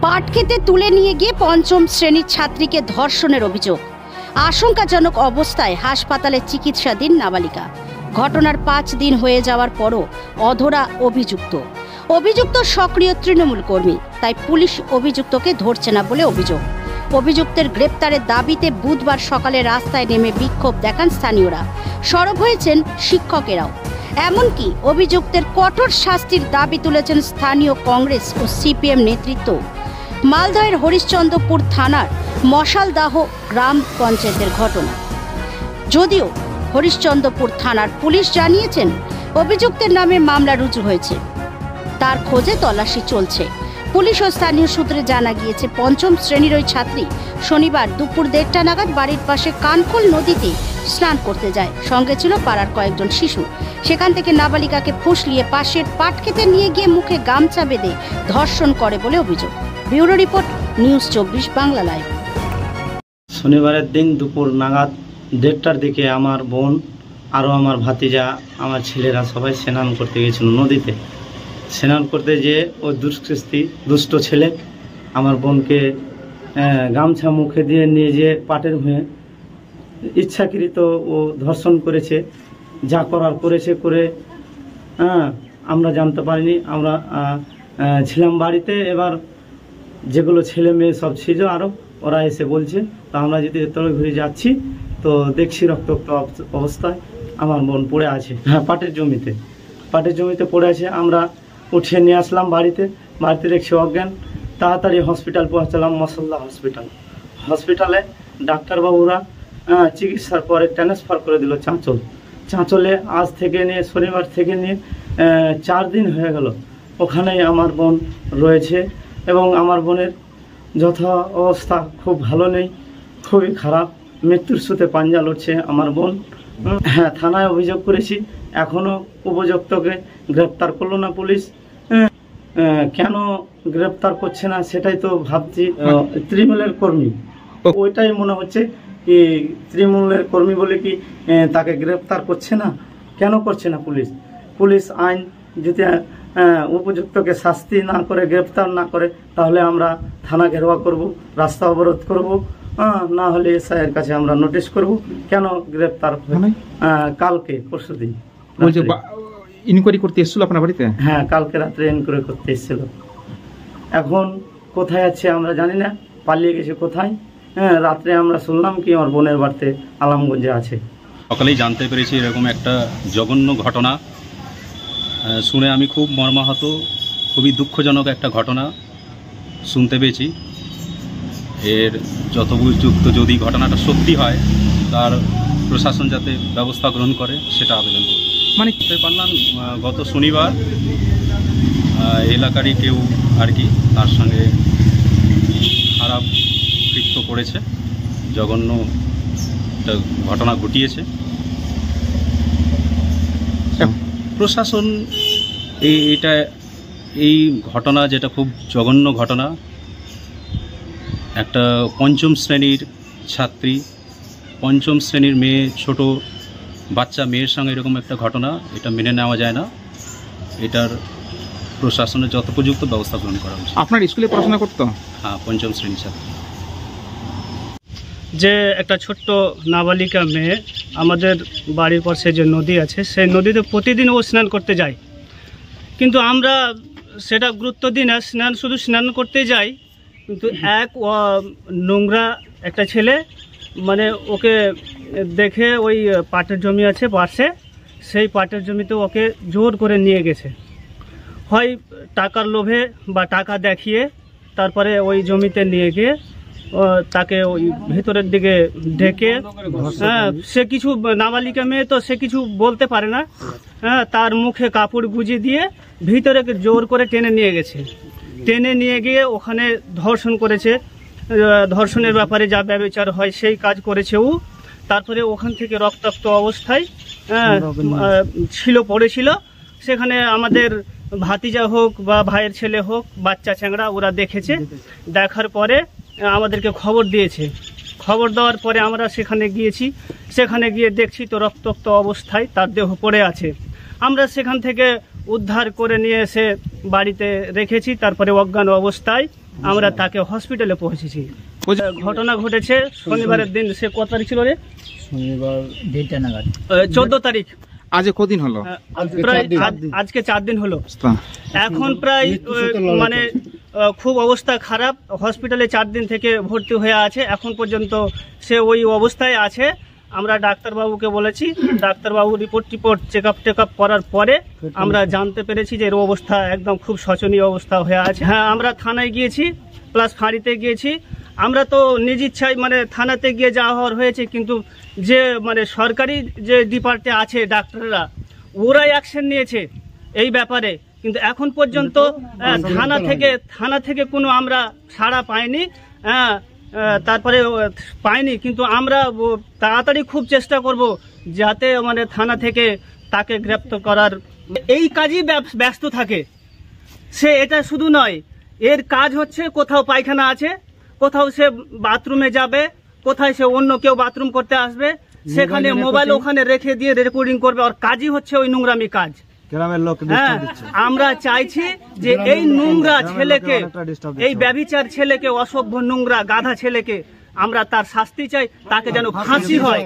পাট খেতে তুলে নিয়ে গিয়ে পঞ্চম শ্রেণীর ছাত্রীকে ধর্ষণের অভিযোগ। আশঙ্কাজনক অবস্থায় হাসপাতালে চিকিৎসাধীন নাবালিকা। ঘটনার 5 দিন হয়ে যাওয়ার পরও অধরা অভিযুক্ত সক্রিয় তৃণমূল কর্মী, তাই পুলিশ অভিযুক্তকে ধরছে না বলে অভিযোগ। অভিযুক্তের গ্রেপ্তারের দাবিতে বুধবার সকালে রাস্তায় নেমে বিক্ষোভ দেখান স্থানীয়রা। সরব হয়েছেন শিক্ষকেরাও। এমনকি অভিযুক্তের কঠোর শাস্তির দাবি তুলেছেন স্থানীয় কংগ্রেস ও সিপিএম নেতৃত্ব। মালদহের হরিশ্চন্দ্রপুর থানার মশালদাহ গ্রাম পঞ্চায়েতের ঘটনা। যদিও হরিশ্চন্দ্রপুর থানার পুলিশ জানিয়েছেন অভিযুক্তের নামে মামলা রুজু হয়েছে, তার খোঁজে তল্লাশি চলছে। পুলিশ ও স্থানীয় সূত্রে জানা গিয়েছে, পঞ্চম শ্রেণীর ওই ছাত্রী শনিবার দুপুর 1:30 নাগাদ বাড়ির পাশে কানখোল নদীতে স্নান করতে যায়। সঙ্গে ছিল পাড়ার কয়েকজন শিশু। সেখান থেকে নাবালিকাকে ফুসলিয়ে পাশের পাট খেতে নিয়ে গিয়ে মুখে গামছা বেঁধে ধর্ষণ করে বলে অভিযোগ। Bureau report, news 24 Bangla live. শনিবারের দিন দুপুর নাগাদ 1:30টার দিকে আমার বোন আরও আমার ভাতিজা, আমার ছেলেরা সবাই স্নান করতে গিয়েছিল নদীতে। স্নান করতে যেয়ে ওই দুষ্ট ছেলে আমার বোনকে গামছা মুখে দিয়ে নিয়ে যেয়ে পাটের ভুঁয়ে ইচ্ছাকৃত ও ধর্ষণ করেছে। যা করার করেছে করে আমরা জানতে পারিনি। আমরা ছিলাম বাড়িতে। এবার যেগুলো ছেলে মেয়ে সব ছিল আরও, ওরা এসে বলছে। তো আমরা যদি তড়ে ঘুরে যাচ্ছি তো দেখছি রক্তাক্ত অবস্থায় আমার বোন পড়ে আছে। পাটের জমিতে পড়ে আছে। আমরা উঠিয়ে নিয়ে আসলাম বাড়িতে দেখছি অজ্ঞান। তাড়াতাড়ি হসপিটাল পৌঁছালাম, মশালদাহ হসপিটালে। ডাক্তারবাবুরা চিকিৎসার পরে ট্রান্সফার করে দিল চাঁচলে। আজ থেকে নিয়ে শনিবার থেকে নিয়ে 4 দিন হয়ে গেল ওখানেই আমার বোন রয়েছে। এবং আমার বোনের যথা অবস্থা খুব ভালো নেই, খুবই খারাপ। মৃত্যুর সাথে পাঞ্জা লড়ছে আমার বোন। হ্যাঁ, থানায় অভিযোগ করেছি, এখনও উপযুক্তকে গ্রেপ্তার করলো না পুলিশ। কেন গ্রেপ্তার করছে না সেটাই তো ভাবছি। তৃণমূলের কর্মী, ওইটাই মনে হচ্ছে কি তৃণমূলের কর্মী বলে কি তাকে গ্রেপ্তার করছে না। কেন করছে না পুলিশ আইন যদি উপযুক্তকে শাস্তি না করে, গ্রেপ্তার না করে, তাহলে আমরা থানা ঘেরোয়া করব, রাস্তা অবরোধ করব, না হলে এসআইয়ের কাছে আমরা নোটিশ করব। কেন গ্রেপ্তার কালকে পরশুদিন ইনকোয়ারি করতে এসেছিল আপনার বাড়িতে? হ্যাঁ, কালকে রাত্রে ইনকোয়ারি করতে এসেছিল। এখন কোথায় আছে আমরা জানি না, পালিয়ে গেছে কোথায়। হ্যাঁ, রাত্রে আমরা শুনলাম কি আমার বোনের বাড়িতে আলমগঞ্জে আছে। সকালেই জানতে পেরেছি এরকম একটা জঘন্য ঘটনা। শুনে আমি খুব মর্মাহত, খুবই দুঃখজনক একটা ঘটনা শুনতে পেয়েছি। এর যথোপযুক্ত যদি ঘটনাটা সত্যি হয়, তার প্রশাসন যাতে ব্যবস্থা গ্রহণ করে সেটা আবেদন করব। মানে বুঝতে পারলাম গত শনিবার এলাকারই কেউ আর কি তার সঙ্গে খারাপ কৃত্য করেছে, জঘন্য একটা ঘটনা ঘটিয়েছে। প্রশাসন এই ঘটনা, যেটা খুব জঘন্য ঘটনা, একটা পঞ্চম শ্রেণীর ছাত্রী, পঞ্চম শ্রেণীর মেয়ে, ছোট বাচ্চা মেয়ের সঙ্গে এরকম একটা ঘটনা, এটা মেনে নেওয়া যায় না। এটার প্রশাসনের যথোপযুক্ত ব্যবস্থা গ্রহণ করা উচিত। আপনার স্কুলে পড়াশোনা করতো? হ্যাঁ, পঞ্চম শ্রেণীর ছাত্রী। যে একটা ছোট্ট নাবালিকা মেয়ে, আমাদের বাড়ির পাশে যে নদী আছে সেই নদীতে প্রতিদিন ও স্নান করতে যায়, কিন্তু আমরা সেটা গুরুত্ব দিই না। শুধু স্নান করতে যাই, কিন্তু এক নোংরা একটা ছেলে মানে ওকে দেখে ওই পাটের জমি আছে পাশে, সেই পাটের জমিতে ওকে জোর করে নিয়ে গেছে। হয় টাকার লোভে বা টাকা দেখিয়ে তারপরে ওই জমিতে নিয়ে গিয়ে তাকে ওই ভিতরের দিকে ঢেকে, হ্যাঁ, সে কিছু নাবালিকা মেয়ে তো সে কিছু বলতে পারে না, হ্যাঁ, তার মুখে কাপড় গুঁজে দিয়ে ভিতরে জোর করে টেনে নিয়ে গেছে। টেনে নিয়ে গিয়ে ওখানে ধর্ষণ করেছে। ধর্ষণের ব্যাপারে যা ব্যবচার হয় সেই কাজ করেছে ও। তারপরে ওখান থেকে রক্তাক্ত অবস্থায় পড়েছিল। সেখানে আমাদের ভাতিজা হোক বা ভাইয়ের ছেলে হোক, বাচ্চা চ্যাংড়া, ওরা দেখেছে। দেখার পরে আমাদেরকে খবর দিয়েছে। খবর দেওয়ার পরে আমরা সেখানে গিয়েছি। সেখানে গিয়ে দেখছি তো রক্তাক্ত অবস্থায় তার দেহ পড়ে আছে। আমরা সেখান থেকে উদ্ধার করে নিয়ে এসে বাড়িতে রেখেছি, তারপরে অজ্ঞান অবস্থায় আমরা তাকে হসপিটালে পৌঁছেছি। ঘটনা ঘটেছে শনিবারের দিন, সে কত তারিখ ছিল রে? শনিবার 1:30 নাগাদ। 14 তারিখ। আজ কদিন হলো? প্রায় আজকে 4 দিন হলো। এখন প্রায় মানে খুব অবস্থা খারাপ, হসপিটালে 4 দিন থেকে ভর্তি হয়ে আছে। এখন পর্যন্ত সে ওই অবস্থায় আছে। আমরা ডাক্তারবাবুকে বলেছি, ডাক্তারবাবু রিপোর্ট চেক আপ করার পরে আমরা জানতে পেরেছি যে এর অবস্থা একদম খুব শোচনীয় অবস্থা হয়ে আছে। হ্যাঁ, আমরা থানায় গিয়েছি, প্লাস ফাঁড়িতে গিয়েছি। আমরা তো নিজ ইচ্ছায় মানে থানাতে গিয়ে যাওয়া হয়েছে, কিন্তু যে মানে সরকারি যে ডিপার্টে আছে ডাক্তাররা, ওরাই অ্যাকশন নিয়েছে এই ব্যাপারে। কিন্তু এখন পর্যন্ত থানা থেকে কোনো আমরা সাড়া পাইনি। তারপরে পাইনি, কিন্তু আমরা তাড়াতাড়ি খুব চেষ্টা করব যাতে মানে থানা থেকে তাকে গ্রেপ্তার করার। এই কাজই ব্যস্ত থাকে সে, এটা শুধু নয়, এর কাজ হচ্ছে কোথাও পায়খানা আছে, কোথাও সে বাথরুমে যাবে, কোথায় সে অন্য কেউ বাথরুম করতে আসবে, সেখানে মোবাইল ওখানে রেখে দিয়ে রেকর্ডিং করবে। আর কাজই হচ্ছে ওই নোংরামি কাজ। হ্যাঁ, আমরা চাইছি যে এই নোংরা ছেলেকে, এই ব্যভিচার ছেলেকে, অসভ্য নোংরা গাধা ছেলেকে আমরা তার শাস্তি চাই, তাকে যেন ফাঁসি হয়।